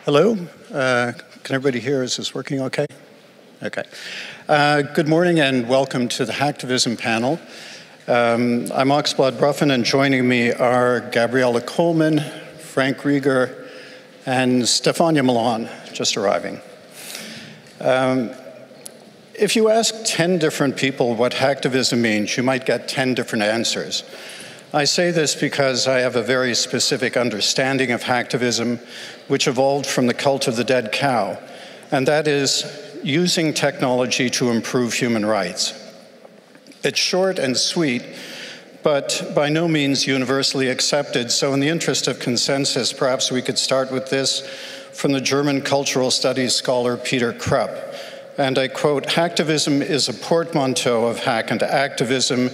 Hello, can everybody hear? Is this working okay? Okay. Good morning and welcome to the Hacktivism panel. I'm Oxblood Ruffin, and joining me are Gabriella Coleman, Frank Rieger, and Stefania Milan, just arriving. If you ask 10 different people what hacktivism means, you might get 10 different answers. I say this because I have a very specific understanding of hacktivism, which evolved from the cult of the dead cow, and that is using technology to improve human rights. It's short and sweet, but by no means universally accepted, so in the interest of consensus, perhaps we could start with this from the German cultural studies scholar Peter Krupp. And I quote, "Hacktivism is a portmanteau of hack and activism,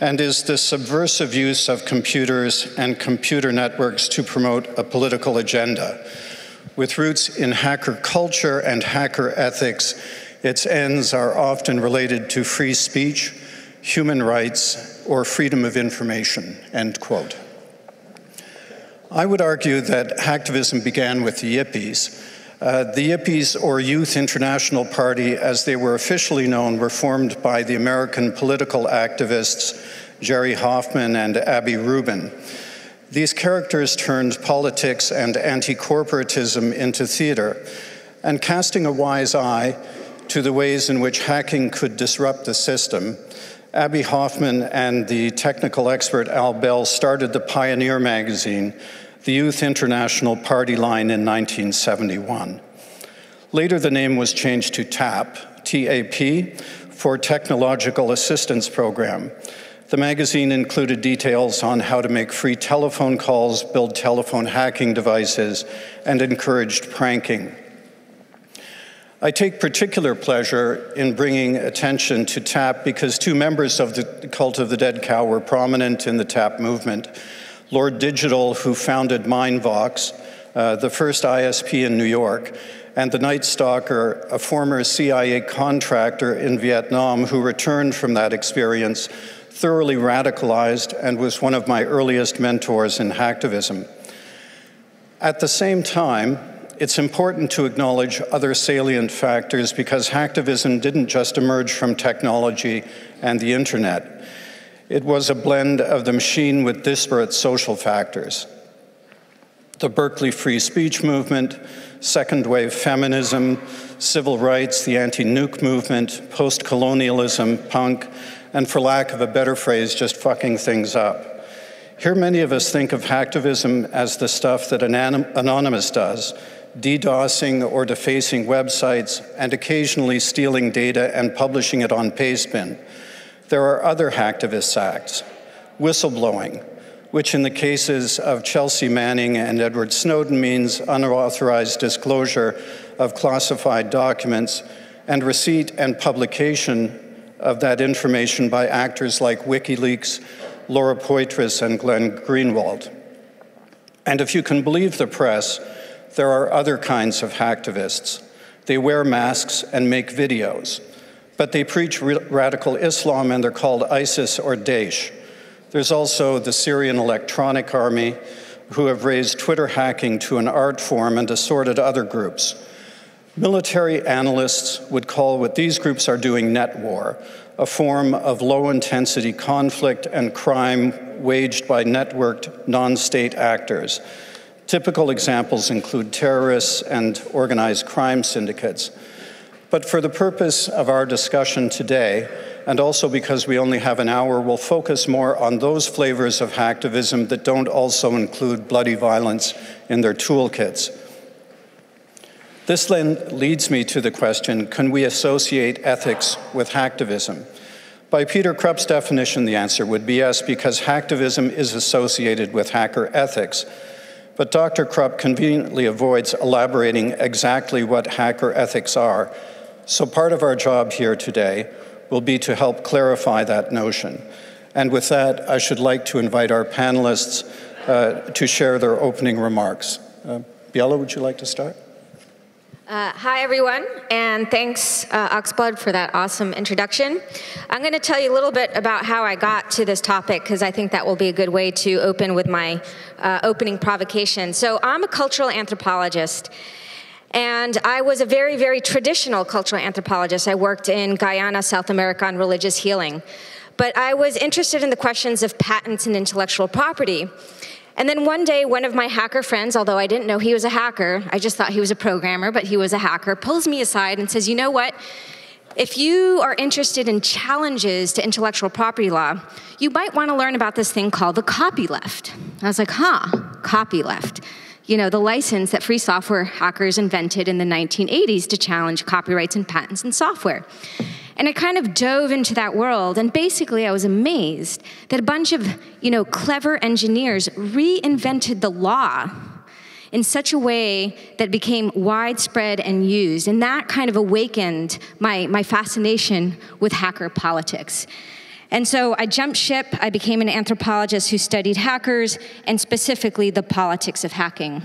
and is the subversive use of computers and computer networks to promote a political agenda. With roots in hacker culture and hacker ethics, its ends are often related to free speech, human rights, or freedom of information," end quote. I would argue that hacktivism began with the Yippies. The Yippies, or Youth International Party, as they were officially known, were formed by the American political activists Jerry Hoffman and Abby Rubin. These characters turned politics and anti-corporatism into theater, and casting a wise eye to the ways in which hacking could disrupt the system, Abby Hoffman and the technical expert Al Bell started the pioneer magazine, the Youth International Party line, in 1971. Later, the name was changed to TAP, T-A-P, for Technological Assistance Program. The magazine included details on how to make free telephone calls, build telephone hacking devices, and encouraged pranking. I take particular pleasure in bringing attention to TAP because two members of the cult of the dead cow were prominent in the TAP movement. Lord Digital, who founded Mindvox, the first ISP in New York, and the Night Stalker, a former CIA contractor in Vietnam who returned from that experience, thoroughly radicalized, and was one of my earliest mentors in hacktivism. At the same time, it's important to acknowledge other salient factors because hacktivism didn't just emerge from technology and the internet. It was a blend of the machine with disparate social factors. The Berkeley free speech movement, second wave feminism, civil rights, the anti-nuke movement, post-colonialism, punk, and for lack of a better phrase, just fucking things up. Here many of us think of hacktivism as the stuff that Anonymous does, DDoSing or defacing websites, and occasionally stealing data and publishing it on Pastebin. There are other hacktivist acts, whistleblowing, which in the cases of Chelsea Manning and Edward Snowden means unauthorized disclosure of classified documents and receipt and publication of that information by actors like Wikileaks, Laura Poitras, and Glenn Greenwald. And if you can believe the press, there are other kinds of hacktivists. They wear masks and make videos, but they preach radical Islam and they're called ISIS or Daesh. There's also the Syrian Electronic Army, who have raised Twitter hacking to an art form, and assorted other groups. Military analysts would call what these groups are doing net war, a form of low-intensity conflict and crime waged by networked non-state actors. Typical examples include terrorists and organized crime syndicates. But for the purpose of our discussion today, and also because we only have an hour, we'll focus more on those flavors of hacktivism that don't also include bloody violence in their toolkits. This then leads me to the question, can we associate ethics with hacktivism? By Peter Krupp's definition, the answer would be yes, because hacktivism is associated with hacker ethics. But Dr. Krupp conveniently avoids elaborating exactly what hacker ethics are. So part of our job here today will be to help clarify that notion. And with that, I should like to invite our panelists to share their opening remarks. Biella, would you like to start? Hi, everyone, and thanks, Oxblood, for that awesome introduction. I'm going to tell you a little bit about how I got to this topic, because I think that will be a good way to open with my opening provocation. So I'm a cultural anthropologist, and I was a very, very traditional cultural anthropologist. I worked in Guyana, South America, on religious healing. But I was interested in the questions of patents and intellectual property. And then one day, one of my hacker friends, although I didn't know he was a hacker, I just thought he was a programmer, but he was a hacker, pulls me aside and says, you know what? If you are interested in challenges to intellectual property law, you might want to learn about this thing called the copyleft. I was like, copyleft. You know, the license that free software hackers invented in the 1980s to challenge copyrights and patents in software. And I kind of dove into that world, and basically I was amazed that a bunch of, clever engineers reinvented the law in such a way that became widespread and used. And that kind of awakened my fascination with hacker politics. And so I jumped ship. I became an anthropologist who studied hackers, and specifically the politics of hacking.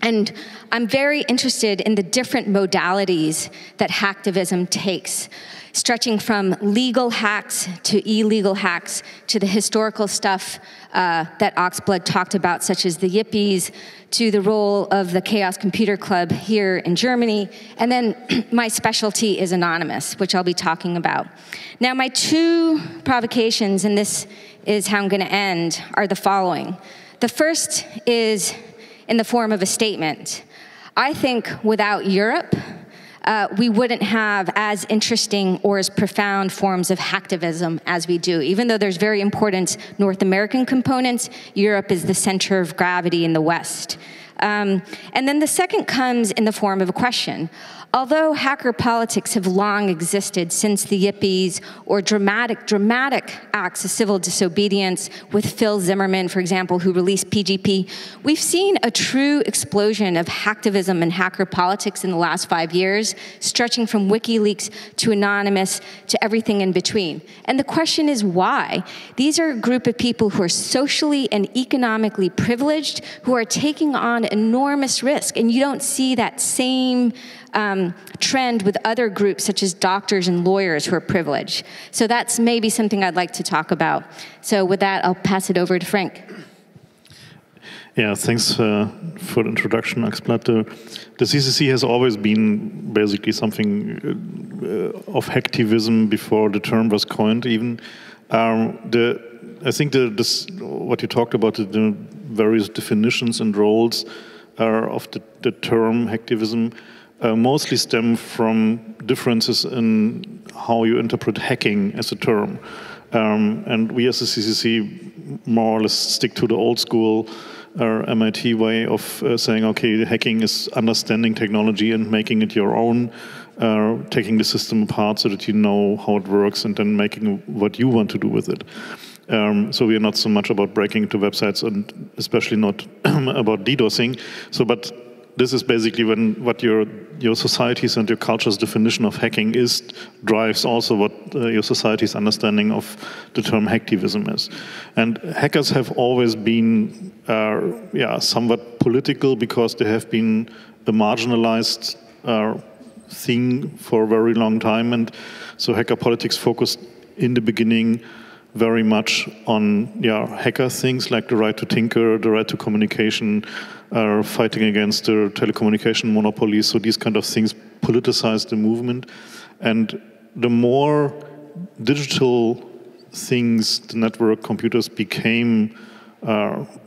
And I'm very interested in the different modalities that hacktivism takes, stretching from legal hacks to illegal hacks to the historical stuff that Oxblood talked about, such as the Yippies, to the role of the Chaos Computer Club here in Germany. And then my specialty is Anonymous, which I'll be talking about. Now, my two provocations, and this is how I'm going to end, are the following. The first is in the form of a statement. I think without Europe, we wouldn't have as interesting or as profound forms of hacktivism as we do. Even though there's very important North American components, Europe is the center of gravity in the West. And then the second comes in the form of a question. Although hacker politics have long existed since the Yippies, or dramatic acts of civil disobedience with Phil Zimmerman, for example, who released PGP, we've seen a true explosion of hacktivism and hacker politics in the last 5 years, stretching from Wikileaks to Anonymous to everything in between. And the question is why? These are a group of people who are socially and economically privileged, who are taking on enormous risk, and you don't see that same trend with other groups such as doctors and lawyers who are privileged. So that's maybe something I'd like to talk about. So with that, I'll pass it over to Frank. Yeah, thanks for the introduction, Oxblood. The CCC has always been basically something of hacktivism before the term was coined even. I think what you talked about, the various definitions and roles of the term hacktivism, mostly stem from differences in how you interpret hacking as a term. And we as a CCC more or less stick to the old school MIT way of saying, okay, hacking is understanding technology and making it your own, taking the system apart so that you know how it works and then making what you want to do with it. So we are not so much about breaking into websites, and especially not about DDoSing. But this is basically what your society's and your culture's definition of hacking is, drives also what your society's understanding of the term hacktivism is. And hackers have always been somewhat political because they have been a marginalized thing for a very long time. And so hacker politics focused in the beginning very much on hacker things like the right to tinker, the right to communication, fighting against the telecommunication monopolies. So these kind of things politicized the movement. And the more digital things, the network computers became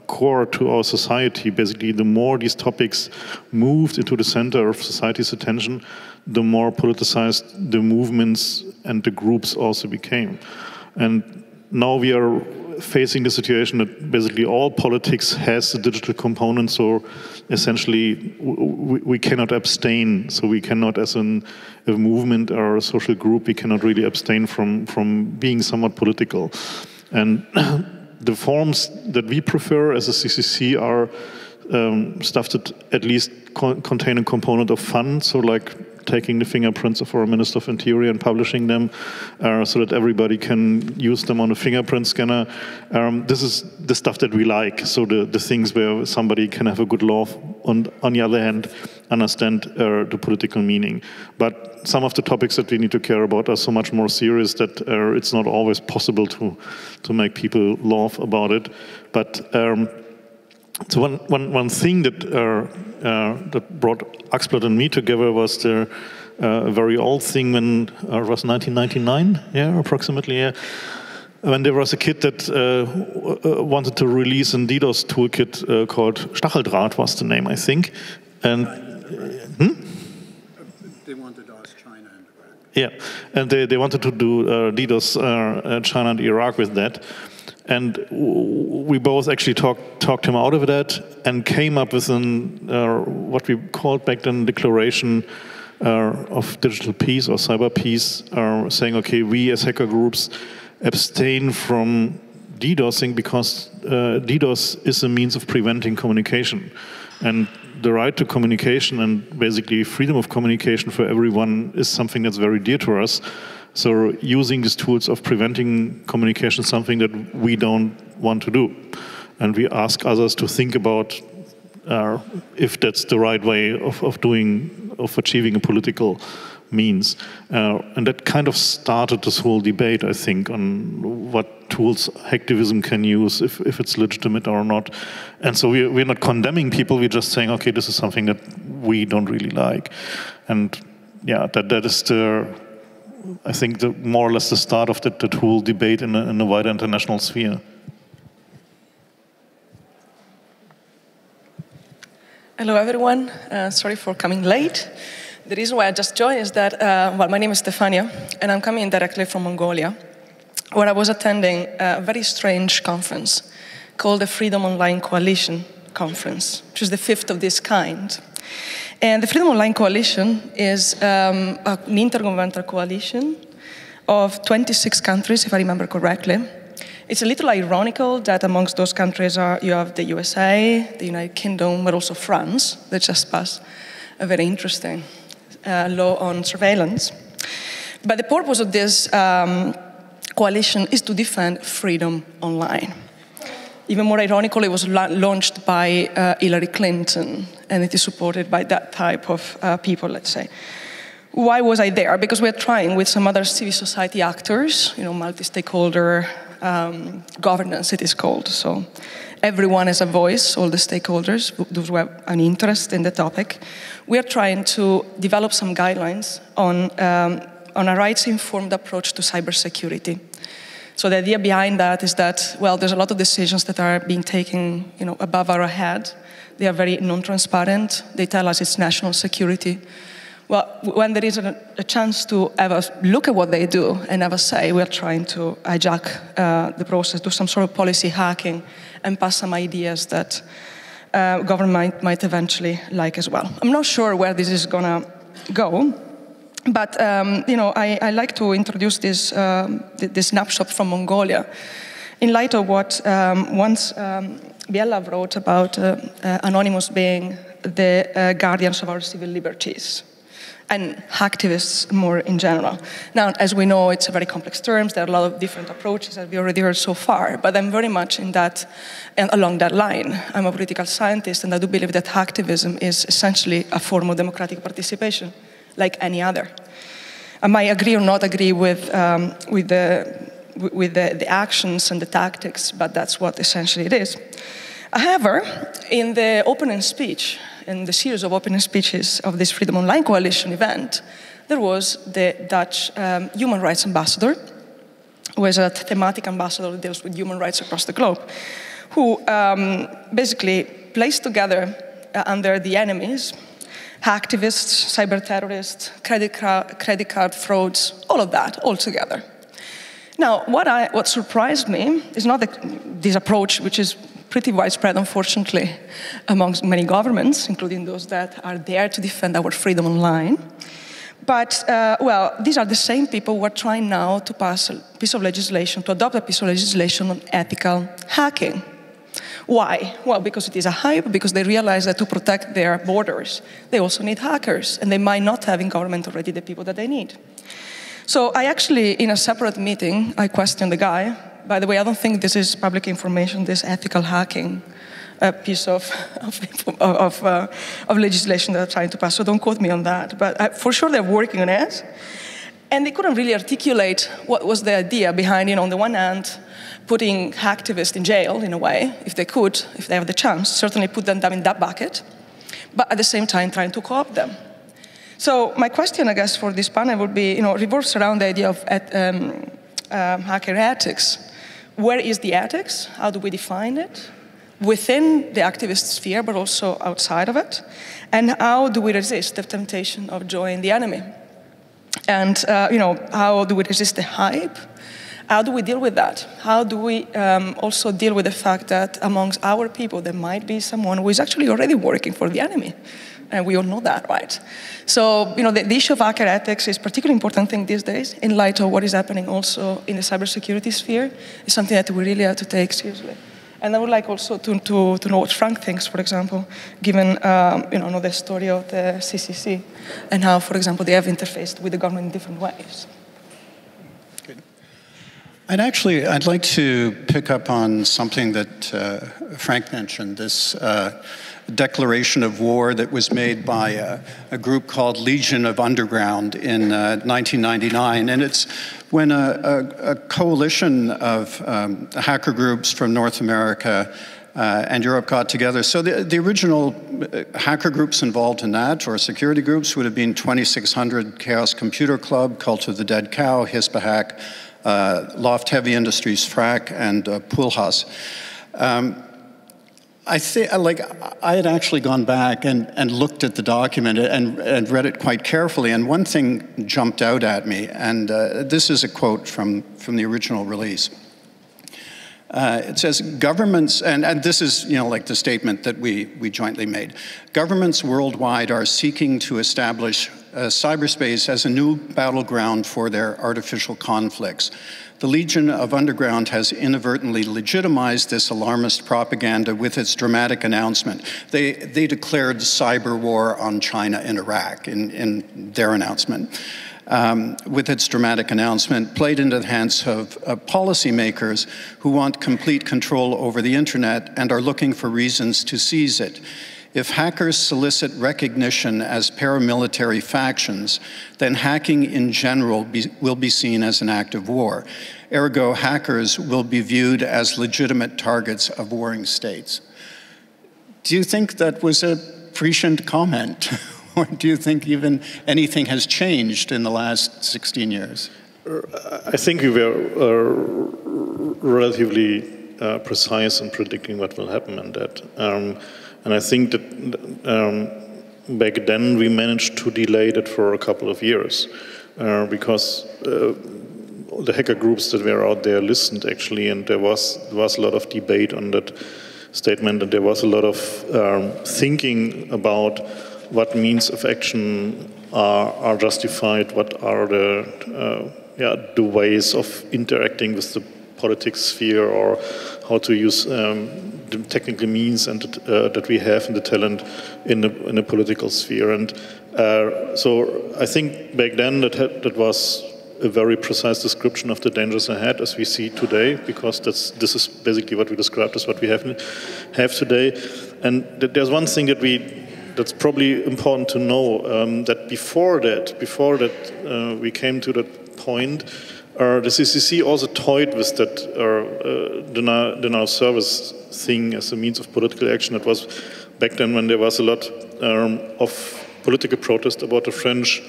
core to our society, basically the more these topics moved into the center of society's attention, the more politicized the movements and the groups also became. And now we are facing the situation that basically all politics has a digital component, so essentially we cannot abstain. So we cannot, as a movement or a social group, we cannot really abstain from being somewhat political. And the forms that we prefer as a CCC are stuff that at least contain a component of fun, so like taking the fingerprints of our Minister of Interior and publishing them so that everybody can use them on a fingerprint scanner. This is the stuff that we like, so the things where somebody can have a good law and, on the other hand, understand the political meaning. But some of the topics that we need to care about are so much more serious that it's not always possible to make people laugh about it. But so one thing that that brought Oxblood and me together was the very old thing when it was 1999, yeah, approximately, yeah. When there was a kid that wanted to release a DDoS toolkit called Stacheldraht was the name, I think, and they wanted to ask China and Iraq. Yeah, and they wanted to do DDoS China and Iraq with that. And we both actually talked him out of that and came up with what we called back then declaration of digital peace or cyber peace, saying, okay, we as hacker groups abstain from DDoSing because DDoS is a means of preventing communication. And the right to communication and basically freedom of communication for everyone is something that's very dear to us. So using these tools of preventing communication is something that we don't want to do. And we ask others to think about if that's the right way of achieving a political means. And that kind of started this whole debate, I think, on what tools hacktivism can use, if it's legitimate or not. And so we're not condemning people, we're just saying, okay, this is something that we don't really like. And yeah, that is I think more or less the start of that whole debate in the wider international sphere. Hello, everyone. Sorry for coming late. The reason why I just joined is that, well, my name is Stefania, and I'm coming directly from Mongolia, where I was attending a very strange conference called the Freedom Online Coalition Conference, which is the 5th of this kind. And the Freedom Online Coalition is an intergovernmental coalition of 26 countries, if I remember correctly. It's a little ironical that amongst those countries you have the USA, the United Kingdom, but also France, that just passed a very interesting law on surveillance. But the purpose of this coalition is to defend freedom online. Even more ironical, it was launched by Hillary Clinton, and it is supported by that type of people, let's say. Why was I there? Because we're trying with some other civil society actors, multi-stakeholder governance, it is called. So everyone has a voice, all the stakeholders, those who have an interest in the topic. We are trying to develop some guidelines on a rights-informed approach to cybersecurity. So the idea behind that is that, well, there's a lot of decisions that are being taken, above our head. They are very non-transparent. They tell us it's national security. Well, when there is a chance to have a look at what they do and have a say, we are trying to hijack the process, do some sort of policy hacking, and pass some ideas that government might eventually like as well. I'm not sure where this is going to go. But I like to introduce this snapshot from Mongolia in light of what once Biela wrote about Anonymous being the guardians of our civil liberties and hacktivists more in general. Now, as we know, it's a very complex term. There are a lot of different approaches that we already heard so far, but I'm very much in that and along that line. I'm a political scientist, and I do believe that hacktivism is essentially a form of democratic participation, like any other. I might agree or not agree with the actions and the tactics, but that's what essentially it is. However, in the opening speech, in the series of opening speeches of this Freedom Online Coalition event, there was the Dutch human rights ambassador, who is a thematic ambassador that deals with human rights across the globe, who basically placed together under the enemies hacktivists, cyber terrorists, credit card frauds, all of that, all together. Now, what surprised me is not this approach, which is pretty widespread, unfortunately, amongst many governments, including those that are there to defend our freedom online. But, well, these are the same people who are trying now to pass a piece of legislation, to adopt a piece of legislation on ethical hacking. Why? Well, because it is a hype, because they realize that to protect their borders, they also need hackers, and they might not have in government already the people that they need. So I actually, in a separate meeting, I questioned the guy. By the way, I don't think this is public information, this ethical hacking piece of legislation that they're trying to pass, so don't quote me on that. But for sure they're working on it. And they couldn't really articulate what was the idea behind, on the one hand, putting hacktivists in jail, in a way, if they could, if they have the chance, certainly put them in that bucket, but at the same time trying to co-opt them. So my question, I guess, for this panel would be, revolves around the idea of hacker ethics. Where is the ethics? How do we define it? Within the activist sphere, but also outside of it? And how do we resist the temptation of joining the enemy? And, how do we resist the hype? How do we deal with that? How do we also deal with the fact that amongst our people, there might be someone who is actually already working for the enemy? And we all know that, right? So, the issue of hacker ethics is a particularly important thing these days in light of what is happening also in the cybersecurity sphere. It's something that we really have to take seriously. And I would like also to know what Frank thinks, for example, given the story of the CCC and how, for example, they have interfaced with the government in different ways. Good. I'd like to pick up on something that Frank mentioned, this declaration of war that was made by a group called Legion of Underground in 1999. And it's when a coalition of hacker groups from North America and Europe got together. So the original hacker groups involved in that, or security groups, would have been 2600 Chaos Computer Club, Cult of the Dead Cow, Hispahack, Loft Heavy Industries, FRAC, and Poolhouse. I had actually gone back and looked at the document and read it quite carefully, and one thing jumped out at me, and this is a quote from the original release. It says, governments, and this is, like the statement that we jointly made, governments worldwide are seeking to establish cyberspace as a new battleground for their artificial conflicts. The Legion of Underground has inadvertently legitimized this alarmist propaganda with its dramatic announcement. They declared cyber war on China and Iraq in their announcement. With its dramatic announcement, played into the hands of policymakers who want complete control over the internet and are looking for reasons to seize it. If hackers solicit recognition as paramilitary factions, then hacking in general will be seen as an act of war. Ergo, hackers will be viewed as legitimate targets of warring states. Do you think that was a prescient comment? Or do you think even anything has changed in the last 16 years? I think we were relatively precise in predicting what will happen in that. And I think that back then we managed to delay that for a couple of years because the hacker groups that were out there listened actually, and there was a lot of debate on that statement, and there was a lot of thinking about what means of action are justified, what are the ways of interacting with the politics sphere, or how to use the technical means and that we have and the talent in the political sphere. And so I think back then that was a very precise description of the dangers ahead as we see today, because this is basically what we described as what we have today. And there's one thing that's probably important to know, that before that we came to that point, the CCC also toyed with that denial service thing as a means of political action. It was back then when there was a lot of political protest about the French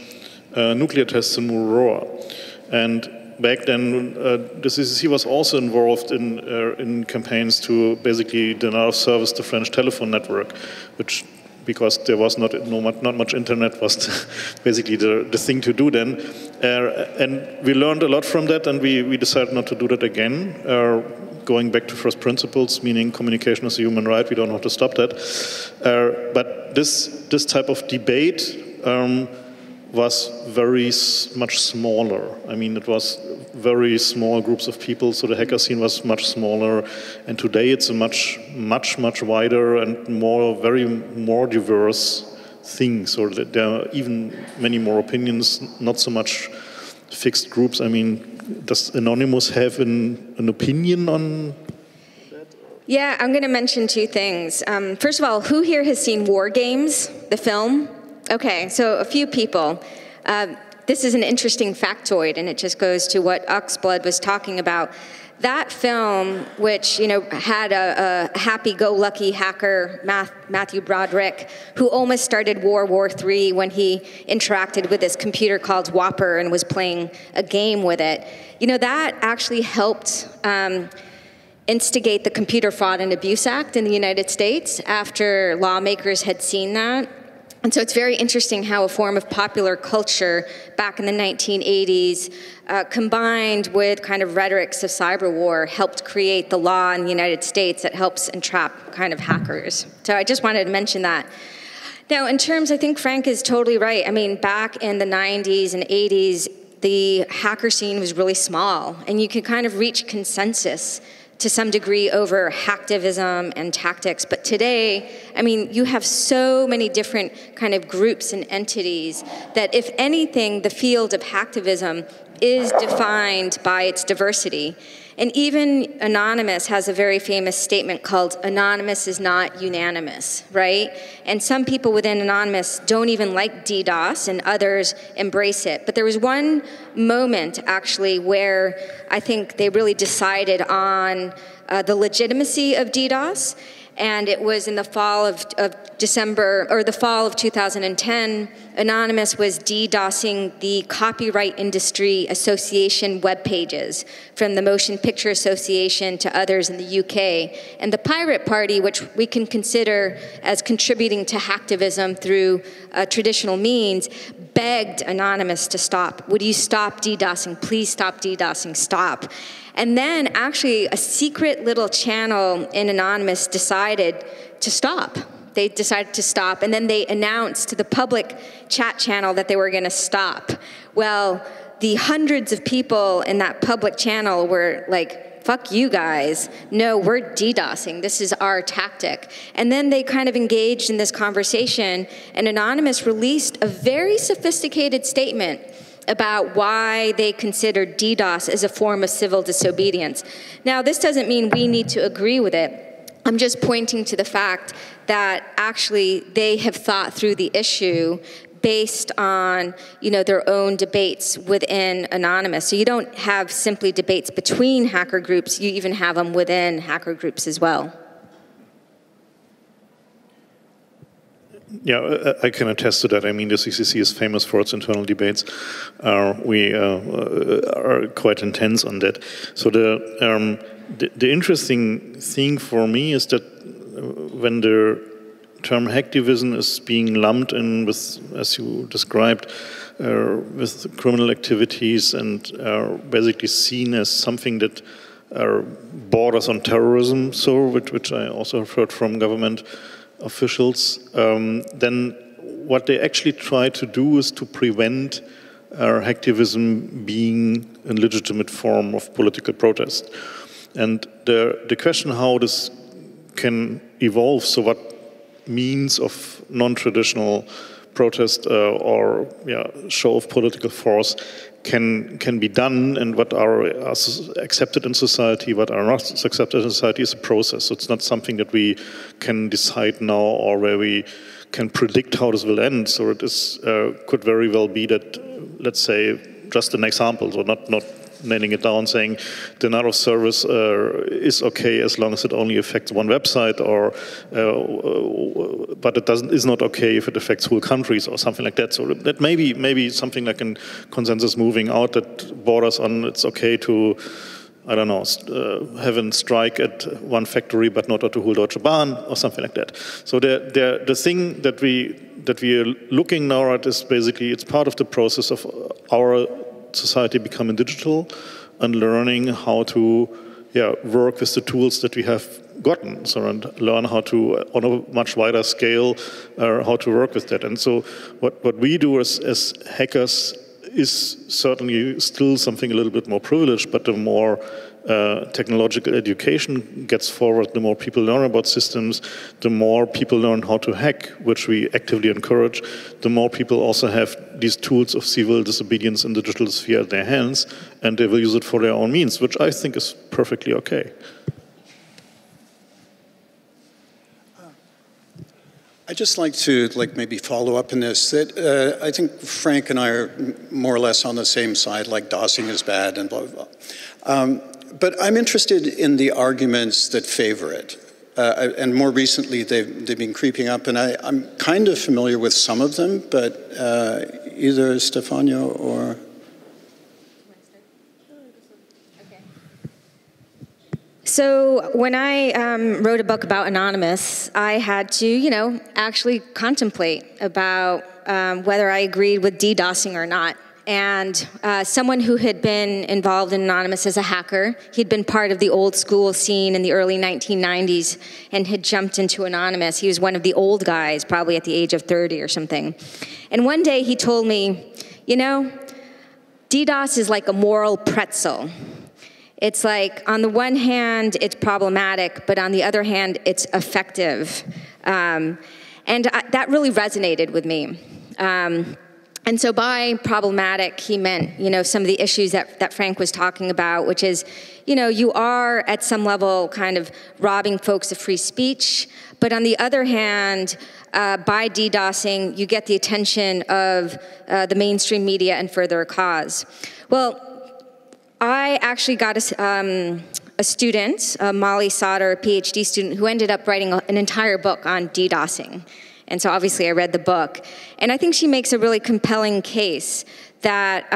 nuclear tests in Mururoa. And back then, the CCC was also involved in campaigns to basically deny service the French telephone network, which, because there was not much internet, was basically the thing to do then. And we learned a lot from that, and we decided not to do that again. Going back to first principles, meaning communication is a human right, we don't have to stop that. But this type of debate was very much smaller. I mean, it was very small groups of people, so the hacker scene was much smaller, and today it's a much wider and more diverse thing, so that there are even many more opinions, not so much fixed groups. I mean, does Anonymous have an opinion on that? Yeah, I'm going to mention two things. First of all, who here has seen War Games, the film? Okay, so a few people. This is an interesting factoid, and it just goes to what Oxblood was talking about. That film, which had a happy-go-lucky hacker, Matthew Broderick, who almost started World War III when he interacted with this computer called Whopper and was playing a game with it. That actually helped instigate the Computer Fraud and Abuse Act in the United States after lawmakers had seen that. And so it's very interesting how a form of popular culture back in the 1980s, combined with kind of rhetorics of cyber war, helped create the law in the United States that helps entrap kind of hackers. So I just wanted to mention that. Now, in terms, I think Frank is totally right. I mean, back in the 90s and 80s, the hacker scene was really small, and you could kind of reach consensus to some degree over hacktivism and tactics. But today, I mean, you have so many different kind of groups and entities that, if anything, the field of hacktivism is defined by its diversity. And even Anonymous has a very famous statement called "Anonymous is not unanimous," right? And some people within Anonymous don't even like DDoS, and others embrace it. But there was one moment, actually, where I think they really decided on the legitimacy of DDoS, and it was in the fall of the fall of 2010. Anonymous was DDoSing the Copyright Industry Association web pages, from the Motion Picture Association to others in the UK. And the Pirate Party, which we can consider as contributing to hacktivism through traditional means, begged Anonymous to stop. Would you stop DDoSing? Please stop DDoSing, stop. And then actually a secret little channel in Anonymous decided to stop. They decided to stop, and then they announced to the public chat channel that they were going to stop. Well, the hundreds of people in that public channel were like, fuck you guys. No, we're DDoSing. This is our tactic. And then they kind of engaged in this conversation, and Anonymous released a very sophisticated statement about why they considered DDoS as a form of civil disobedience. Now, this doesn't mean we need to agree with it. I'm just pointing to the fact that actually they have thought through the issue based on their own debates within Anonymous. So you don't have simply debates between hacker groups, you even have them within hacker groups as well. Yeah, I can attest to that. I mean, the CCC is famous for its internal debates. We are quite intense on that. So the interesting thing for me is that when the term hacktivism is being lumped in with, as you described, with criminal activities and basically seen as something that borders on terrorism, so which I also have heard from government officials, then what they actually try to do is to prevent hacktivism being a legitimate form of political protest. And the question how this can evolve, so what means of non-traditional protest or show of political force can be done, and what are accepted in society, what are not accepted in society, is a process. So it's not something that we can decide now or where we can predict how this will end. So it is could very well be that, let's say, just an example, so not nailing it down, saying denial of service is okay as long as it only affects one website, or but it is not okay if it affects whole countries or something like that. So that maybe something like a consensus moving out that borders on it's okay to, I don't know, have a strike at one factory but not at the whole Deutsche Bahn or something like that. So the thing that we are looking now at is basically it's part of the process of our society becoming digital and learning how to work with the tools that we have gotten, so and learn how to, on a much wider scale, how to work with that. And so what we do as hackers is certainly still something a little bit more privileged, but the more technological education gets forward, the more people learn about systems, the more people learn how to hack, which we actively encourage, the more people also have these tools of civil disobedience in the digital sphere at their hands, and they will use it for their own means, which I think is perfectly okay. I'd just like to maybe follow up on this. That I think Frank and I are more or less on the same side, like DOSing is bad and blah, blah, blah. But I'm interested in the arguments that favor it. And more recently, they've been creeping up, and I'm kind of familiar with some of them, but either Stefania or... So when I wrote a book about Anonymous, I had to, actually contemplate about whether I agreed with DDoSing or not. And someone who had been involved in Anonymous as a hacker, he'd been part of the old school scene in the early 1990s and had jumped into Anonymous. He was one of the old guys, probably at the age of 30 or something. And one day he told me, DDoS is like a moral pretzel. It's like, on the one hand, it's problematic, but on the other hand, it's effective. And that really resonated with me. And so by problematic, he meant, some of the issues that Frank was talking about, which is, you are at some level kind of robbing folks of free speech, but on the other hand, by DDoSing, you get the attention of the mainstream media and further a cause. Well, I actually got a student, Molly Sauter, a PhD student, who ended up writing an entire book on DDoSing. And so obviously I read the book. And I think she makes a really compelling case that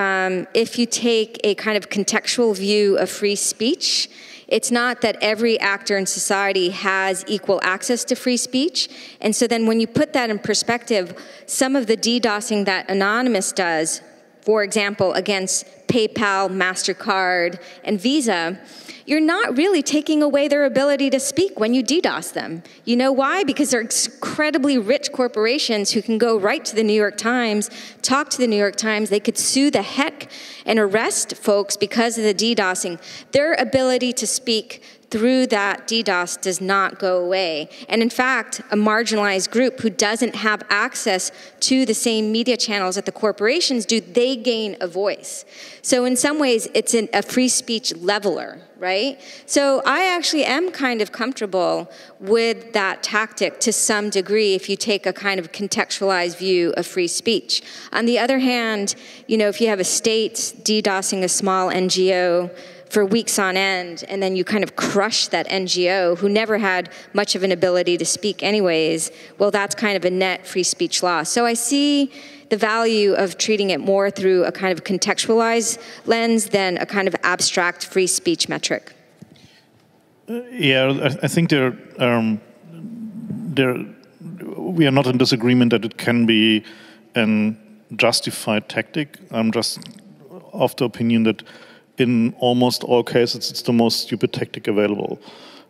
if you take a kind of contextual view of free speech, it's not that every actor in society has equal access to free speech. And so then when you put that in perspective, some of the DDoSing that Anonymous does, for example, against PayPal, MasterCard, and Visa, you're not really taking away their ability to speak when you DDoS them. You know why? Because they're incredibly rich corporations who can go right to the New York Times, talk to the New York Times. They could sue the heck and arrest folks because of the DDoSing. Their ability to speak through that DDoS does not go away. And in fact, a marginalized group who doesn't have access to the same media channels that the corporations do, they gain a voice. So in some ways, it's a free speech leveler, right? So I actually am kind of comfortable with that tactic to some degree if you take a kind of contextualized view of free speech. On the other hand, if you have a state DDoSing a small NGO for weeks on end, and then you kind of crush that NGO who never had much of an ability to speak anyways, well, that's kind of a net free speech loss. So I see the value of treating it more through a kind of contextualized lens than a kind of abstract free speech metric. Yeah, I think we are not in disagreement that it can be a justified tactic. I'm just of the opinion that in almost all cases, it's the most stupid tactic available.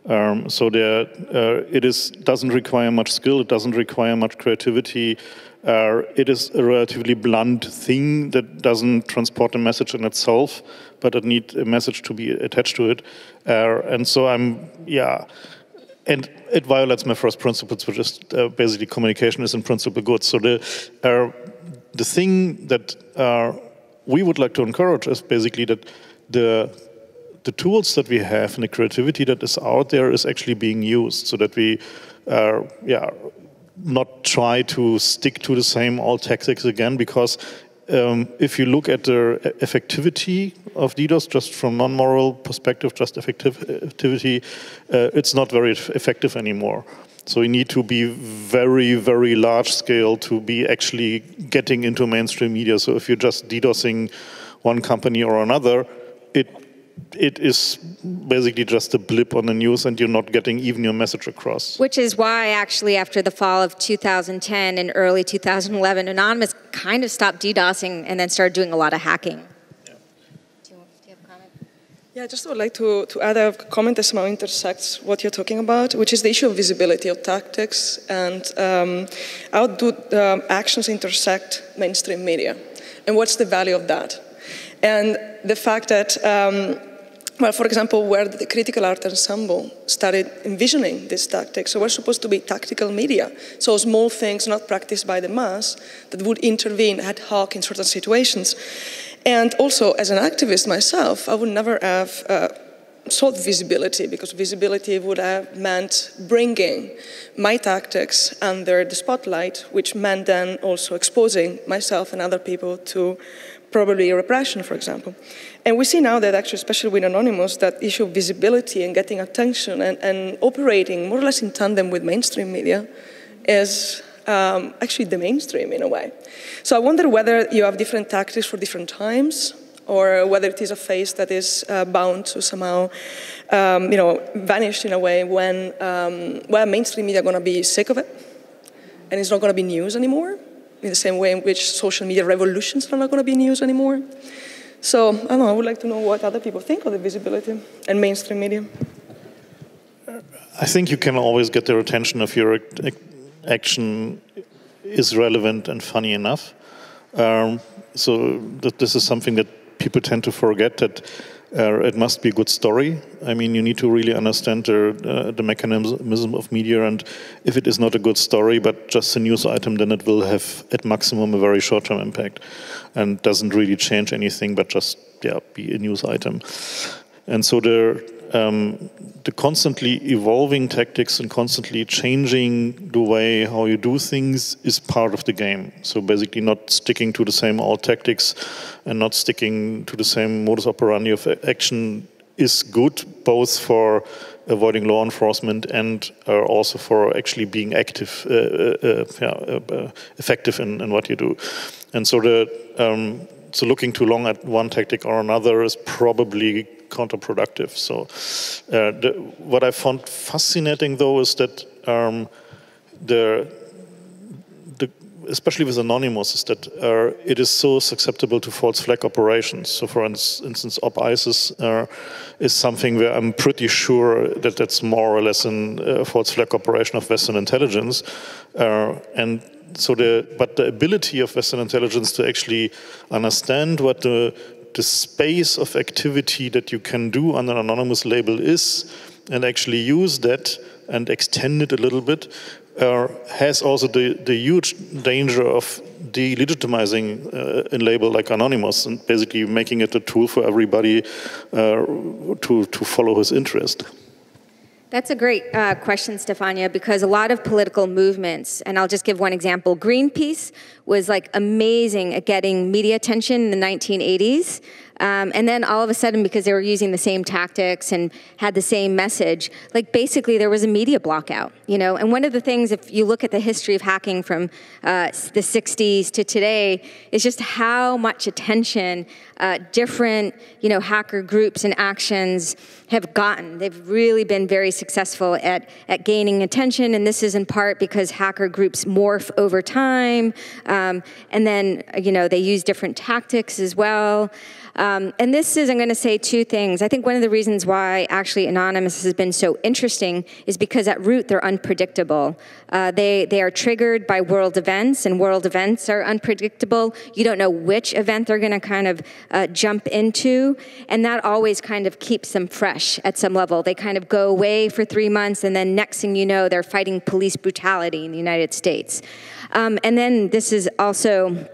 So it doesn't require much skill. It doesn't require much creativity. It is a relatively blunt thing that doesn't transport a message in itself, but it needs a message to be attached to it. And so and it violates my first principles, which is basically communication is in principle good. So the thing that we would like to encourage is basically that the tools that we have and the creativity that is out there is actually being used, so that we not try to stick to the same old tactics again, because if you look at the effectivity of DDoS just from non-moral perspective, just effectivity, it's not very effective anymore. So you need to be very, very large scale to be actually getting into mainstream media. So if you're just DDoSing one company or another, it is basically just a blip on the news, and you're not getting even your message across. Which is why, actually, after the fall of 2010 and early 2011, Anonymous kind of stopped DDoSing and then started doing a lot of hacking. Yeah. Do you have a comment? Yeah, I just would like to add a comment that somehow intersects what you're talking about, which is the issue of visibility of tactics and how do actions intersect mainstream media. And what's the value of that? And the fact that, well, for example, where the critical art ensemble started envisioning these tactics, so we're supposed to be tactical media, so small things not practiced by the mass that would intervene ad hoc in certain situations. And also, as an activist myself, I would never have sought visibility, because visibility would have meant bringing my tactics under the spotlight, which meant then also exposing myself and other people to probably repression, for example. And we see now that actually, especially with Anonymous, that issue of visibility and getting attention and operating more or less in tandem with mainstream media is actually the mainstream in a way. So I wonder whether you have different tactics for different times, or whether it is a phase that is bound to somehow, vanish in a way when mainstream media are going to be sick of it, and it's not going to be news anymore, in the same way in which social media revolutions are not going to be news anymore. So, I don't know, I would like to know what other people think of the visibility and mainstream media. I think you can always get their attention if your action is relevant and funny enough. So that this is something that people tend to forget, that it must be a good story. I mean, you need to really understand the mechanism of media, and if it is not a good story but just a news item, then it will have at maximum a very short-term impact and doesn't really change anything but just be a news item. And so the constantly evolving tactics and constantly changing the way how you do things is part of the game. So basically not sticking to the same old tactics and not sticking to the same modus operandi of action is good, both for avoiding law enforcement and also for actually being active, effective in what you do. And so so looking too long at one tactic or another is probably counterproductive. So what I found fascinating, though, is that especially with Anonymous, is that it is so susceptible to false flag operations. So for instance, Op-ISIS is something where I'm pretty sure that that's more or less a false flag operation of Western intelligence. And so but the ability of Western intelligence to actually understand what the space of activity that you can do under an anonymous label is, and actually use that and extend it a little bit, has also the huge danger of delegitimizing a label like Anonymous and basically making it a tool for everybody to follow his interest. That's a great question, Stefania, because a lot of political movements, and I'll just give one example, Greenpeace was like amazing at getting media attention in the 1980s. And then all of a sudden, because they were using the same tactics and had the same message, like basically there was a media blockout, And one of the things, if you look at the history of hacking from the 60s to today, is just how much attention different, hacker groups and actions have gotten. They've really been very successful at gaining attention, and this is in part because hacker groups morph over time, and then, they use different tactics as well. And this is, I'm going to say two things. I think one of the reasons why actually Anonymous has been so interesting is because at root they're unpredictable. They are triggered by world events, and world events are unpredictable. You don't know which event they're going to kind of jump into, and that always kind of keeps them fresh at some level. They kind of go away for 3 months, and then next thing you know, they're fighting police brutality in the United States. And then this is also,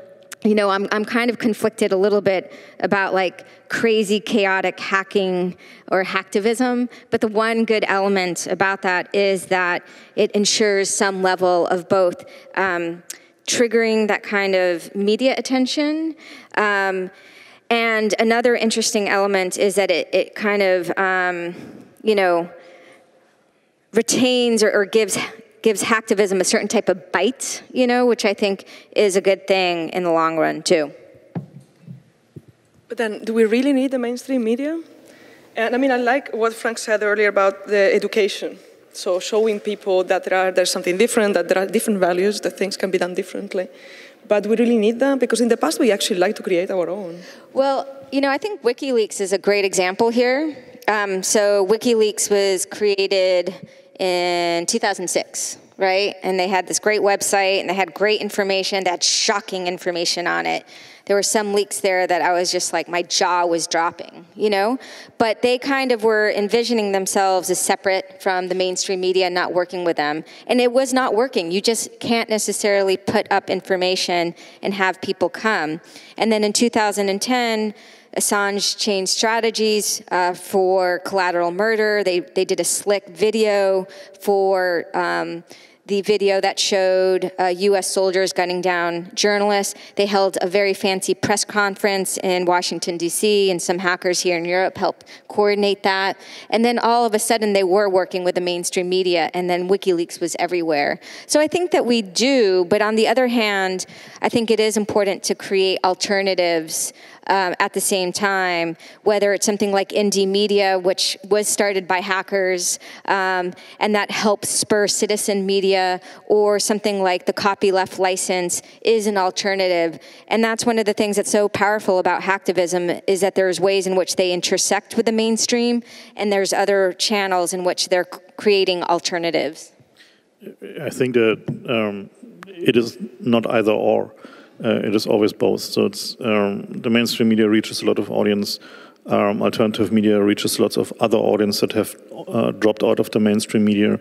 I'm kind of conflicted a little bit about like crazy, chaotic hacking or hacktivism, but the one good element about that is that it ensures some level of both triggering that kind of media attention, and another interesting element is that it kind of, retains or gives hacktivism a certain type of bite, which I think is a good thing in the long run, too. But then, do we really need the mainstream media? And I mean, I like what Frank said earlier about the education. So showing people that there's something different, that there are different values, that things can be done differently. But we really need that? Because in the past, we actually like to create our own. Well, I think Wikileaks is a great example here. So Wikileaks was created in 2006, right? And they had this great website, and they had great information, they had shocking information on it. there were some leaks there that I was just like, my jaw was dropping, you know? But they kind of were envisioning themselves as separate from the mainstream media and not working with them. And it was not working. You just can't necessarily put up information and have people come. And then in 2010, Assange changed strategies for collateral murder. They did a slick video for the video that showed US soldiers gunning down journalists. They held a very fancy press conference in Washington, D.C., and some hackers here in Europe helped coordinate that. And then all of a sudden, they were working with the mainstream media, and then Wikileaks was everywhere. So I think that we do, but on the other hand, I think it is important to create alternatives at the same time, whether it's something like Indie Media, which was started by hackers, and that helps spur citizen media, or something like the copyleft license is an alternative. And that's one of the things that's so powerful about hacktivism, is that there's ways in which they intersect with the mainstream, and there's other channels in which they're creating alternatives. I think that it is not either or. It is always both. So it's the mainstream media reaches a lot of audience. Alternative media reaches lots of other audience that have dropped out of the mainstream media,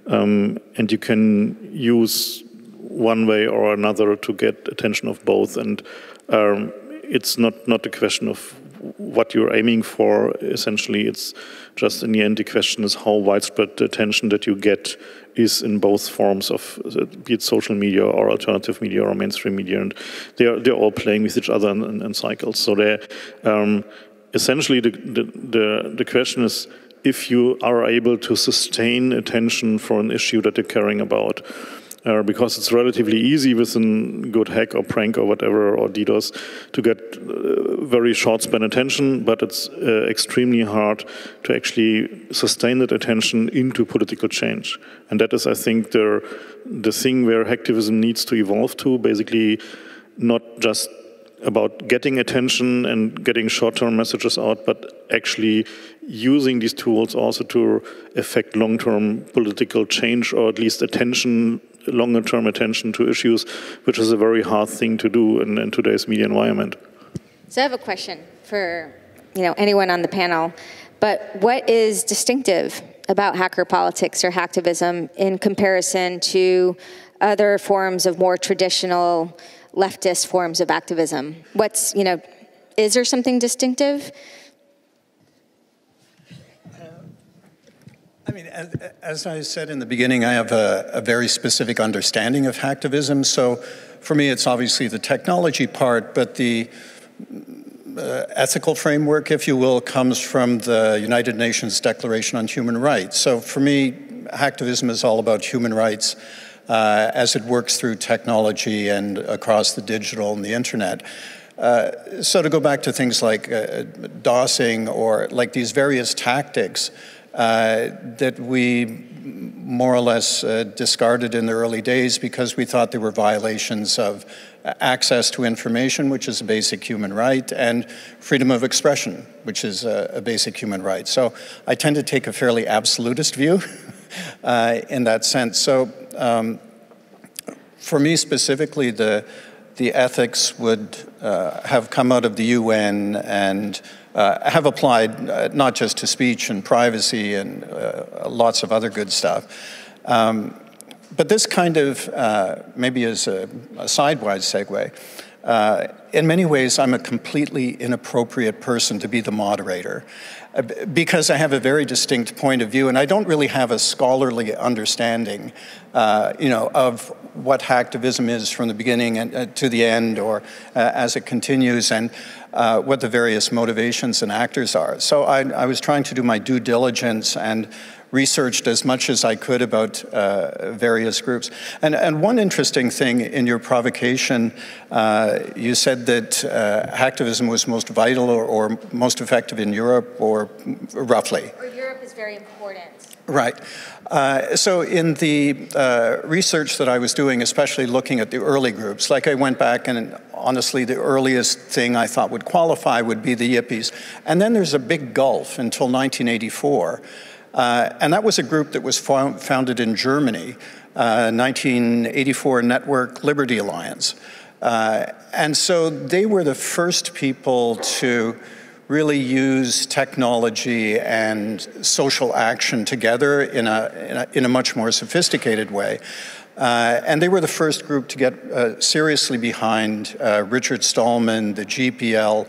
and you can use one way or another to get attention of both. And it's not a question of what you're aiming for. Essentially, it's just in the end the question is how widespread the attention that you get is in both forms of, be it social media or alternative media or mainstream media, and they're all playing with each other in cycles. So they're essentially the question is if you are able to sustain attention for an issue that you're caring about. Because it's relatively easy with a good hack or prank or whatever, or DDoS, to get very short span attention, but it's extremely hard to actually sustain that attention into political change. And that is, I think, the thing where hacktivism needs to evolve to, basically not just about getting attention and getting short-term messages out, but actually using these tools also to affect long-term political change, or at least attention, longer-term attention to issues, which is a very hard thing to do in today's media environment. So I have a question for anyone on the panel. But what is distinctive about hacker politics or hacktivism in comparison to other forms of more traditional leftist forms of activism? Is there something distinctive? I mean, as I said in the beginning, I have a very specific understanding of hacktivism. So for me, it's obviously the technology part, but the ethical framework, if you will, comes from the United Nations Declaration on Human Rights. So for me, hacktivism is all about human rights as it works through technology and across the digital and the internet. So to go back to things like DOSing or like these various tactics that we more or less discarded in the early days because we thought they were violations of access to information, which is a basic human right, and freedom of expression, which is a basic human right. So I tend to take a fairly absolutist view in that sense. So for me specifically, the ethics would have come out of the UN and have applied not just to speech and privacy and lots of other good stuff. But this kind of, maybe as a sidewise segue, in many ways I'm a completely inappropriate person to be the moderator because I have a very distinct point of view and I don't really have a scholarly understanding of what hacktivism is from the beginning and to the end or as it continues and what the various motivations and actors are. So I was trying to do my due diligence and researched as much as I could about various groups. And one interesting thing in your provocation, you said that hacktivism was most vital or most effective in Europe, or roughly. Or Europe is very important. Right. So in the research that I was doing, especially looking at the early groups, like I went back and honestly the earliest thing I thought would qualify would be the Yippies. And then there's a big gulf until 1984. And that was a group that was founded in Germany, 1984 Network Liberty Alliance. And so they were the first people to really use technology and social action together in a much more sophisticated way. And they were the first group to get seriously behind Richard Stallman, the GPL,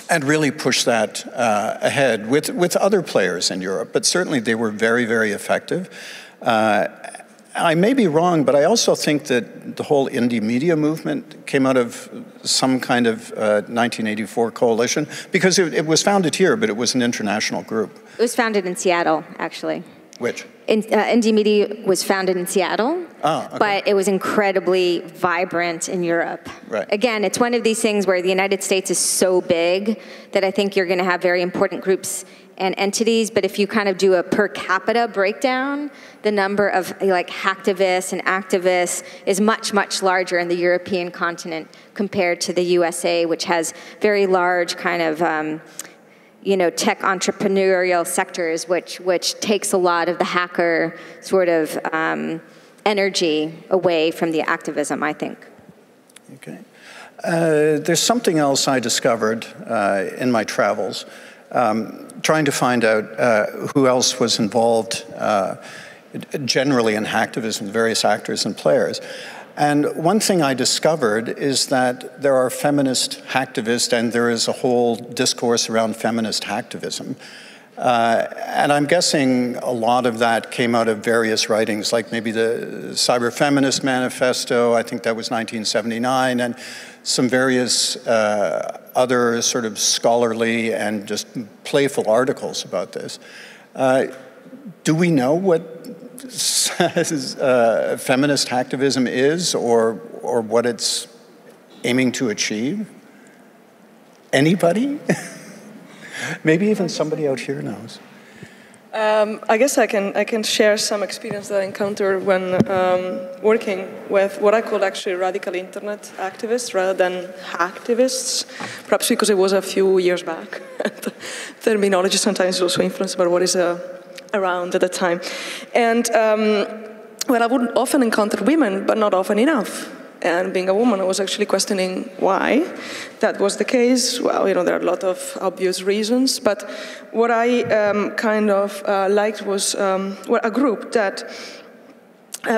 and really push that ahead with other players in Europe. But certainly they were very, very effective. I may be wrong, but I also think that the whole indie media movement came out of some kind of 1984 coalition, because it was founded here, but it was an international group. It was founded in Seattle, actually. Which? Indie Media was founded in Seattle, okay. But it was incredibly vibrant in Europe. Right. Again, it's one of these things where the United States is so big that I think you're going to have very important groups and entities, but if you kind of do a per capita breakdown, the number of like hacktivists and activists is much, much larger in the European continent compared to the USA, which has very large kind of tech entrepreneurial sectors, which takes a lot of the hacker sort of energy away from the activism, I think. Okay. There's something else I discovered in my travels, trying to find out who else was involved generally in hacktivism, various actors and players. And one thing I discovered is that there are feminist hacktivists, and there is a whole discourse around feminist hacktivism. And I'm guessing a lot of that came out of various writings, like maybe the Cyber Feminist Manifesto, I think that was 1979, and some various other sort of scholarly and just playful articles about this. Do we know what feminist hacktivism is, or what it's aiming to achieve? Anybody? Maybe even somebody out here knows. I guess I can share some experience that I encountered when working with what I call actually radical internet activists rather than hacktivists, perhaps because it was a few years back. Terminology sometimes is also influenced by what is around at the time. And well, I would often encounter women, but not often enough. And being a woman, I was actually questioning why that was the case. Well, there are a lot of obvious reasons, but what I kind of liked was a group that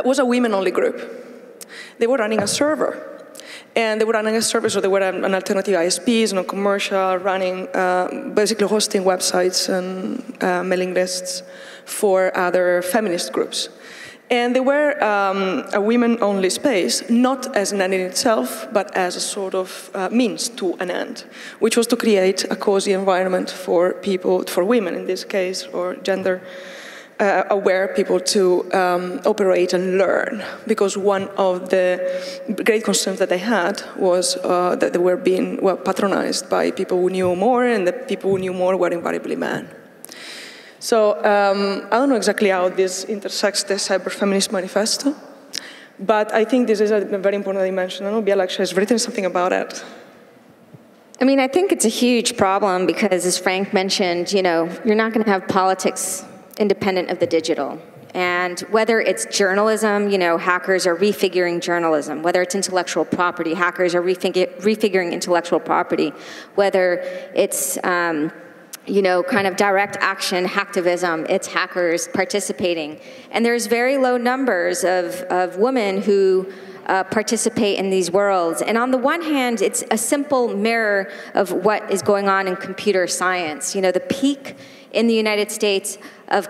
was a women-only group. They were running a server. And they were running a server, so they were an alternative ISPs, non-commercial, running, basically hosting websites and mailing lists for other feminist groups. And they were a women-only space, not as an end in itself, but as a sort of means to an end, which was to create a cozy environment for people, for women in this case, or gender-aware people to operate and learn. Because one of the great concerns that they had was that they were being patronized by people who knew more, and the people who knew more were invariably men. So I don't know exactly how this intersects the Cyber Feminist Manifesto, but I think this is a very important dimension. I know Biel actually has written something about it. I mean, I think it's a huge problem because, as Frank mentioned, you're not going to have politics independent of the digital. And whether it's journalism, hackers are refiguring journalism. Whether it's intellectual property, hackers are refiguring intellectual property. Whether it's kind of direct action hacktivism, it's hackers participating. And there's very low numbers of women who participate in these worlds. And on the one hand, it's a simple mirror of what is going on in computer science. The peak in the United States of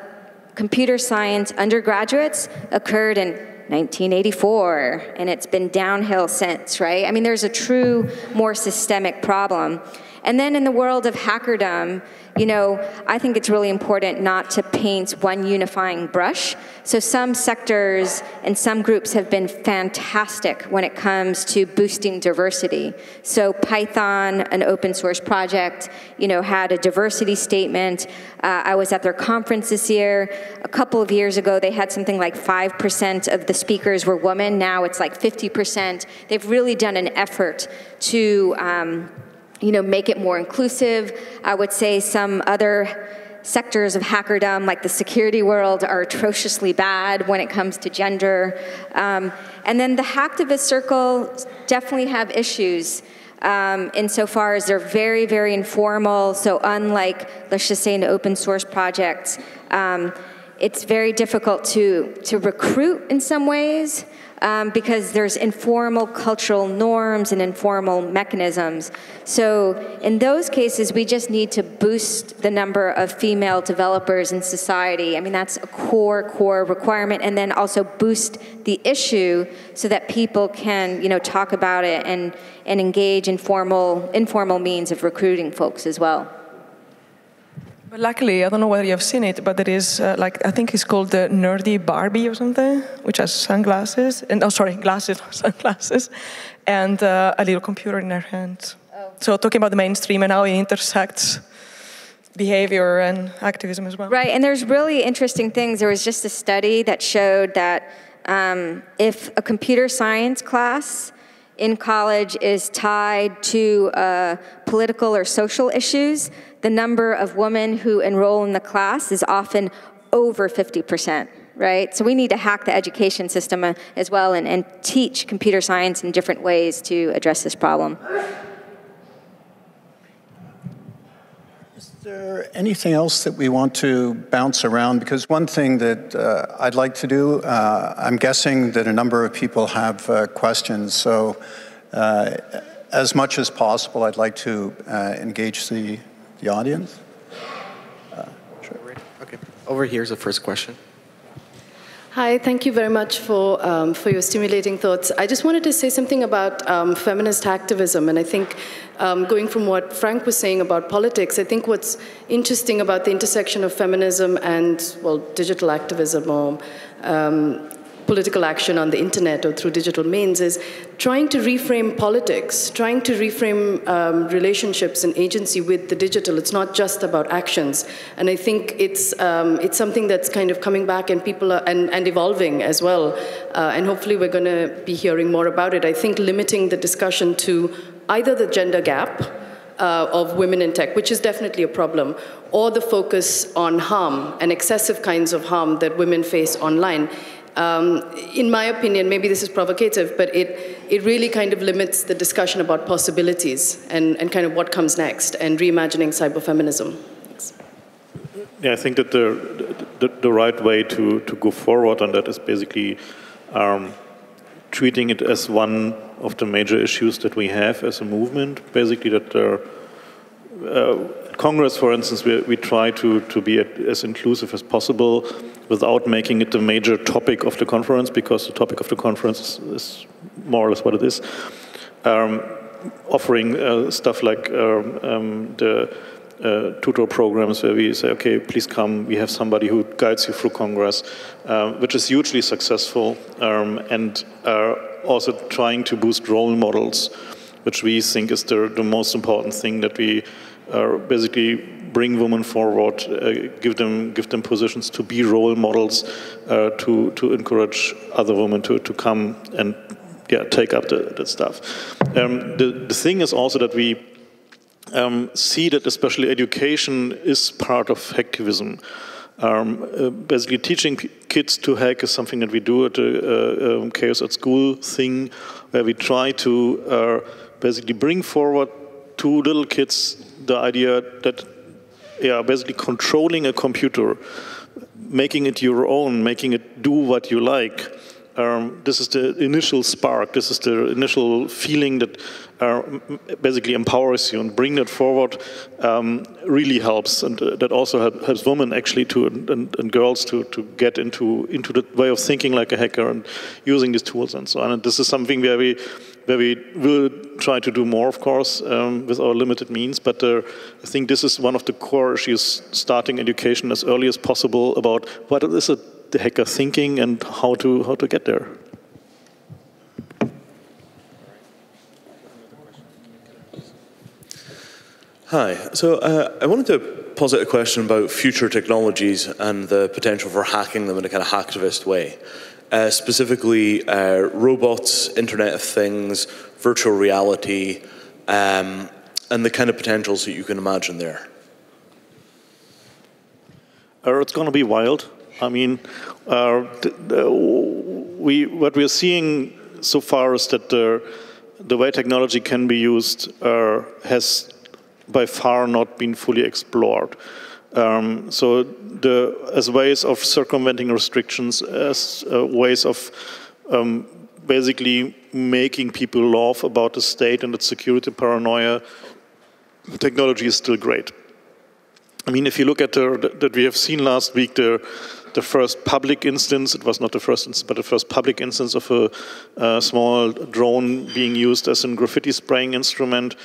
computer science undergraduates occurred in 1984, and it's been downhill since, right? I mean, there's a true, more systemic problem. And then in the world of hackerdom, I think it's really important not to paint one unifying brush. So some sectors and some groups have been fantastic when it comes to boosting diversity. So Python, an open source project, had a diversity statement. I was at their conference this year. A couple of years ago, they had something like 5% of the speakers were women. Now it's like 50%. They've really done an effort to make it more inclusive. I would say some other sectors of hackerdom, like the security world, are atrociously bad when it comes to gender. And then the hacktivist circle definitely have issues insofar as they're very, very informal. So unlike, let's just say, an open source project, it's very difficult to recruit in some ways. Because there's informal cultural norms and informal mechanisms. So in those cases, we just need to boost the number of female developers in society. I mean, that's a core requirement, and then also boost the issue so that people can, talk about it and engage in informal means of recruiting folks as well. But luckily, I don't know whether you have seen it, but there is, I think it's called the Nerdy Barbie or something, which has sunglasses, and glasses, sunglasses, and a little computer in her hand. Oh. So talking about the mainstream and how it intersects behavior and activism as well. Right, and there's really interesting things. There was just a study that showed that if a computer science class in college is tied to political or social issues, the number of women who enroll in the class is often over 50%, right? So we need to hack the education system as well and teach computer science in different ways to address this problem. Is there anything else that we want to bounce around? Because one thing that I'd like to do, I'm guessing that a number of people have questions, so as much as possible, I'd like to engage the audience. Sure. Okay. Over here's the first question. Hi, thank you very much for your stimulating thoughts. I just wanted to say something about feminist activism, and I think going from what Frank was saying about politics, I think what's interesting about the intersection of feminism and, well, digital activism or political action on the internet or through digital means is trying to reframe politics, trying to reframe relationships and agency with the digital. It's not just about actions. And I think it's something that's kind of coming back and people are, and evolving as well. And hopefully we're going to be hearing more about it. I think limiting the discussion to either the gender gap of women in tech, which is definitely a problem, or the focus on harm and excessive kinds of harm that women face online. In my opinion, maybe this is provocative, but it really kind of limits the discussion about possibilities and kind of what comes next and reimagining cyberfeminism. Thanks. Yeah, I think that the right way to go forward on that is basically treating it as one of the major issues that we have as a movement. Basically, that Congress, for instance, we try to be as inclusive as possible without making it the major topic of the conference, because the topic of the conference is more or less what it is. Offering stuff like the tutor programs where we say, okay, please come, we have somebody who guides you through Congress, which is hugely successful, and also trying to boost role models, which we think is the most important thing, that we basically bring women forward, give them positions to be role models, to encourage other women to come and take up that stuff. The thing is also that we see that especially education is part of hacktivism. Basically teaching kids to hack is something that we do at the Chaos at School thing, where we try to basically bring forward to little kids the idea that basically controlling a computer, making it your own, making it do what you like. This is the initial spark, this is the initial feeling that basically empowers you, and bring that forward really helps, and that also helps women actually and girls to get into the way of thinking like a hacker and using these tools and so on. And this is something where we will try to do more, of course, with our limited means, but I think this is one of the core issues, starting education as early as possible about what is the hacker thinking and how to get there. Hi. So I wanted to posit a question about future technologies and the potential for hacking them in a kind of hacktivist way. Specifically, robots, Internet of Things, virtual reality, and the kind of potentials that you can imagine there. it's going to be wild. I mean, what we're seeing so far is that the way technology can be used has by far not been fully explored. So as ways of circumventing restrictions, as ways of basically making people laugh about the state and its security paranoia, technology is still great. I mean, if you look at that we have seen last week, the first public instance, it was not the first instance, but the first public instance of a small drone being used as a graffiti spraying instrument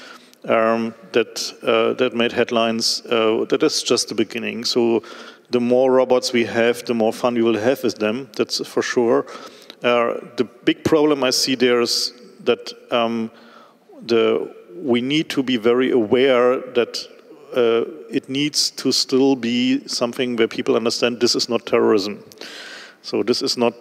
that made headlines. That is just the beginning. So the more robots we have, the more fun we will have with them, that's for sure. The big problem I see there is that we need to be very aware that it needs to still be something where people understand this is not terrorism. So this is not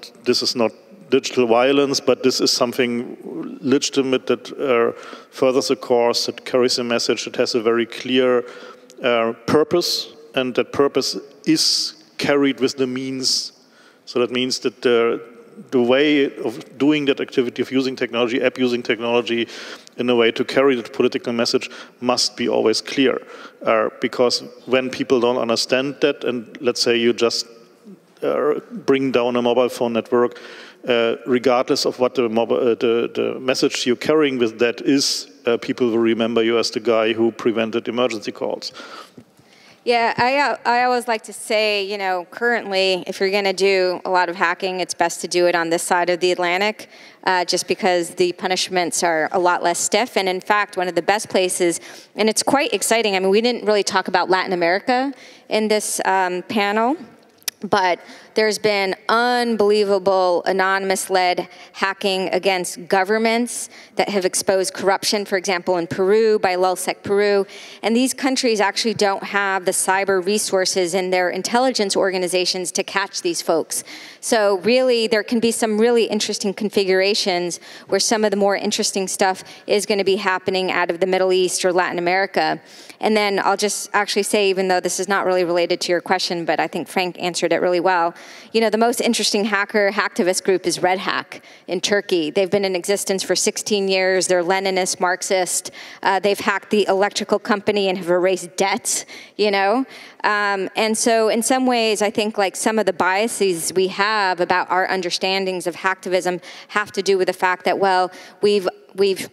digital violence, but this is something legitimate that furthers a cause, that carries a message, that has a very clear purpose, and that purpose is carried with the means. So that means that the way of doing that activity, of using technology, using technology in a way to carry that political message must be always clear. Because when people don't understand that, and let's say you just bring down a mobile phone network, regardless of what the message you're carrying with that is, people will remember you as the guy who prevented emergency calls. Yeah, I always like to say, you know, currently, if you're going to do a lot of hacking, it's best to do it on this side of the Atlantic, just because the punishments are a lot less stiff. And in fact, one of the best places, and it's quite exciting. I mean, we didn't really talk about Latin America in this panel, but there's been unbelievable anonymous-led hacking against governments that have exposed corruption, for example, in Peru, by LulzSec Peru. And these countries actually don't have the cyber resources in their intelligence organizations to catch these folks. So really, there can be some really interesting configurations where some of the more interesting stuff is going to be happening out of the Middle East or Latin America. And then I'll just actually say, even though this is not really related to your question, but I think Frank answered it really well, you know, the most interesting hacktivist group is Red Hack in Turkey. They've been in existence for 16 years. They're Leninist, Marxist. They've hacked the electrical company and have erased debts, you know. And so in some ways, I think like some of the biases we have about our understandings of hacktivism have to do with the fact that, well, we've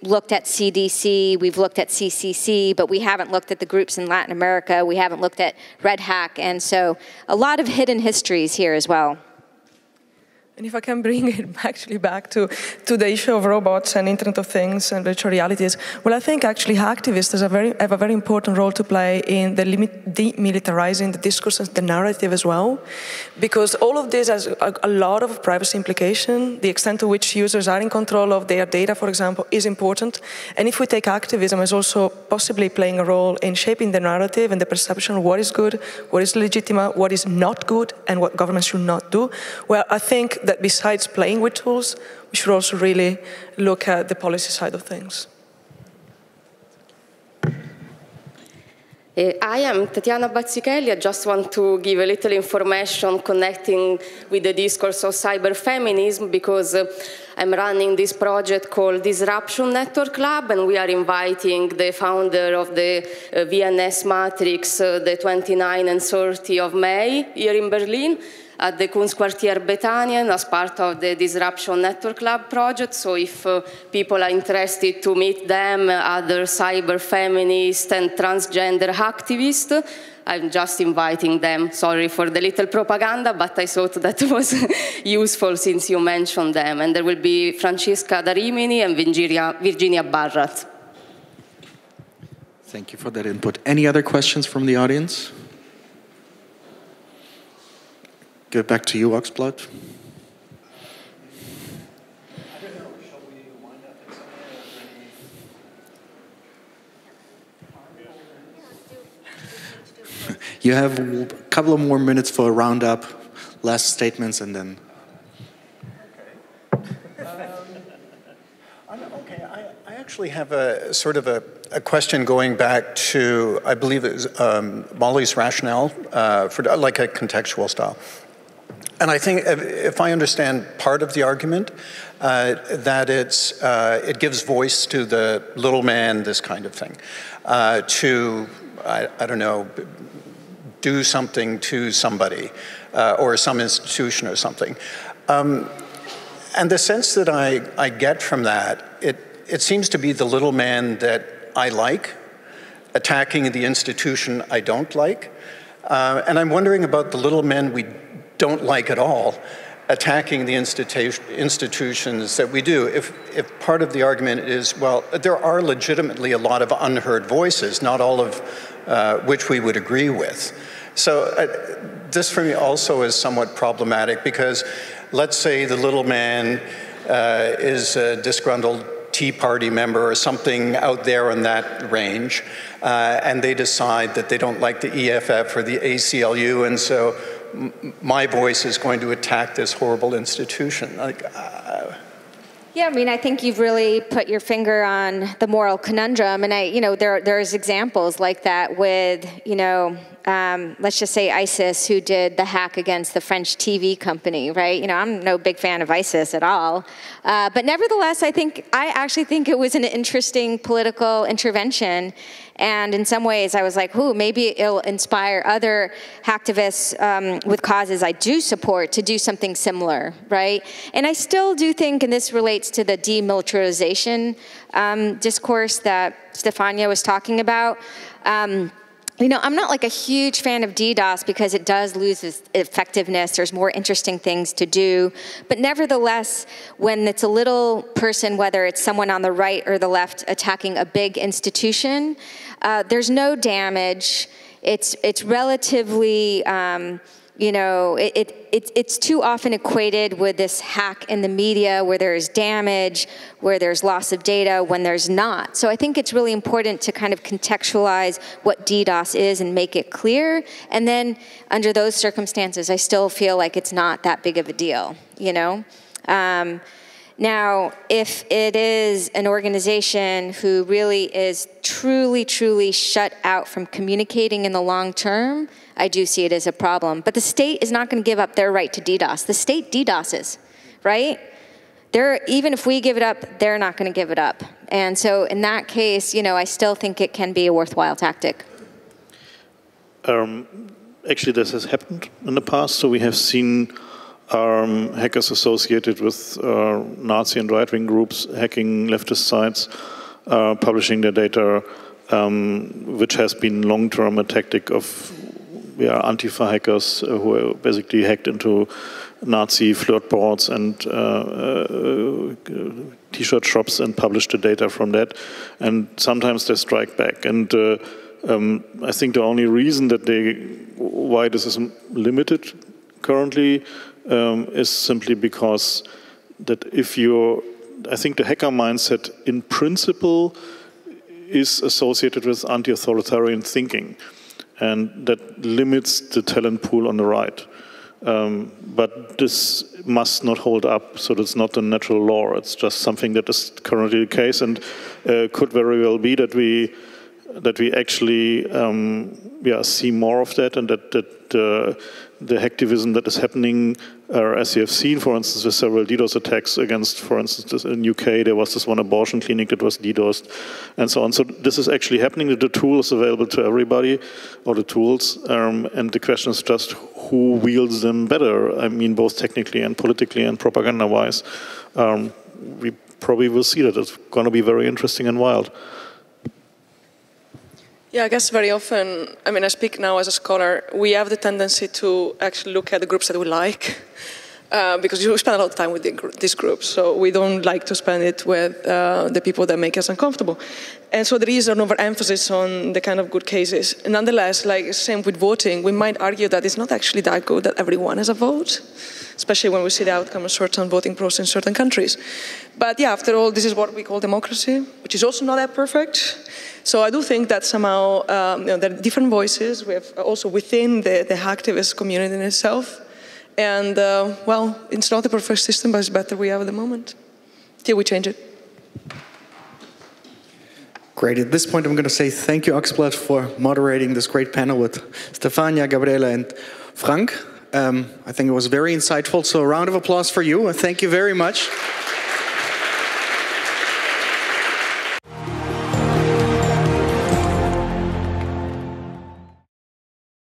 looked at CDC, we've looked at CCC, but we haven't looked at the groups in Latin America, we haven't looked at Red Hack, and so a lot of hidden histories here as well. And if I can bring it actually back to the issue of robots and Internet of Things and virtual realities, well, I think actually hacktivists have a very important role to play in demilitarizing the discourse and the narrative as well, because all of this has a lot of privacy implication. The extent to which users are in control of their data, for example, is important. And if we take activism as also possibly playing a role in shaping the narrative and the perception of what is good, what is legitimate, what is not good, and what governments should not do, well, I think that besides playing with tools, we should also really look at the policy side of things. I am Tatiana Bazzichelli. I just want to give a little information connecting with the discourse of cyberfeminism, because I'm running this project called Disruption Network Lab, and we are inviting the founder of the VNS Matrix the 29 and 30 of May here in Berlin at the Kunstquartier Bethanien as part of the Disruption Network Lab project. So if people are interested to meet them, other cyber feminists and transgender activists, I'm just inviting them. Sorry for the little propaganda, but I thought that was useful since you mentioned them. And there will be Francesca Darimini and Virginia Barrat. Thank you for that input. Any other questions from the audience? Get back to you, Oxblood. You have a couple of more minutes for a roundup, last statements, and then. Okay, I actually have a sort of a question going back to, I believe it was Molly's rationale for like a contextual style. And I think, if I understand part of the argument, that it gives voice to the little man, this kind of thing, to, I don't know, do something to somebody or some institution or something. And the sense that I get from that, it seems to be the little man that I like, attacking the institution I don't like. And I'm wondering about the little men we don't like at all, attacking the institutions that we do. If part of the argument is, well, there are legitimately a lot of unheard voices, not all of which we would agree with. So this for me also is somewhat problematic, because let's say the little man is a disgruntled Tea Party member or something out there in that range, and they decide that they don't like the EFF or the ACLU, and so my voice is going to attack this horrible institution. Yeah, I mean, I think you've really put your finger on the moral conundrum, and there's examples like that with, let's just say ISIS, who did the hack against the French TV company, right? I'm no big fan of ISIS at all, but nevertheless, I actually think it was an interesting political intervention. And in some ways, I was like, maybe it'll inspire other hacktivists with causes I do support to do something similar, right? And I still do think, and this relates to the demilitarization discourse that Stefania was talking about, I'm not like a huge fan of DDoS because it does lose its effectiveness. There's more interesting things to do. But nevertheless, when it's a little person, whether it's someone on the right or the left attacking a big institution, there's no damage. It's relatively, it's too often equated with this hack in the media where there's damage, where there's loss of data, when there's not. So I think it's really important to kind of contextualize what DDoS is and make it clear. And then under those circumstances, I still feel like it's not that big of a deal, Now, if it is an organization who really is truly, truly shut out from communicating in the long term, I do see it as a problem. But the state is not going to give up their right to DDoS. The state DDoSes, right? Even if we give it up, they're not going to give it up. And so in that case, I still think it can be a worthwhile tactic. Actually, this has happened in the past. So we have seen hackers associated with Nazi and right-wing groups hacking leftist sites, publishing their data, which has been long-term a tactic of Antifa hackers who basically hacked into Nazi flirt boards and T-shirt shops and published the data from that. And sometimes they strike back. And I think the only reason that why this is limited currently is simply because that I think the hacker mindset in principle is associated with anti-authoritarian thinking, and that limits the talent pool on the right. But this must not hold up, so that's not a natural law. It's just something that is currently the case, and could very well be that we actually see more of that, and that the hacktivism that is happening, as you have seen, for instance, with several DDoS attacks against, for instance, in UK, there was this one abortion clinic that was DDoSed, and so on. So this is actually happening. The tool is available to everybody, or the tools, and the question is just who wields them better. I mean, both technically and politically and propaganda-wise. We probably will see that. It's going to be very interesting and wild. Yeah, I guess very often, I speak now as a scholar, we have the tendency to actually look at the groups that we like, because we spend a lot of time with these groups, so we don't like to spend it with the people that make us uncomfortable. And so there is an overemphasis on the kind of good cases. And nonetheless, same with voting, we might argue that it's not actually that good that everyone has a vote, especially when we see the outcome of certain voting process in certain countries. But yeah, after all, this is what we call democracy, which is also not that perfect. So I do think that somehow there are different voices. We have also within the hacktivist community in itself. And it's not a perfect system, but it's better we have at the moment till we change it. Great. At this point, I'm going to say thank you, Oxblood, for moderating this great panel with Stefania, Gabriella, and Frank. I think it was very insightful, so a round of applause for you. Thank you very much.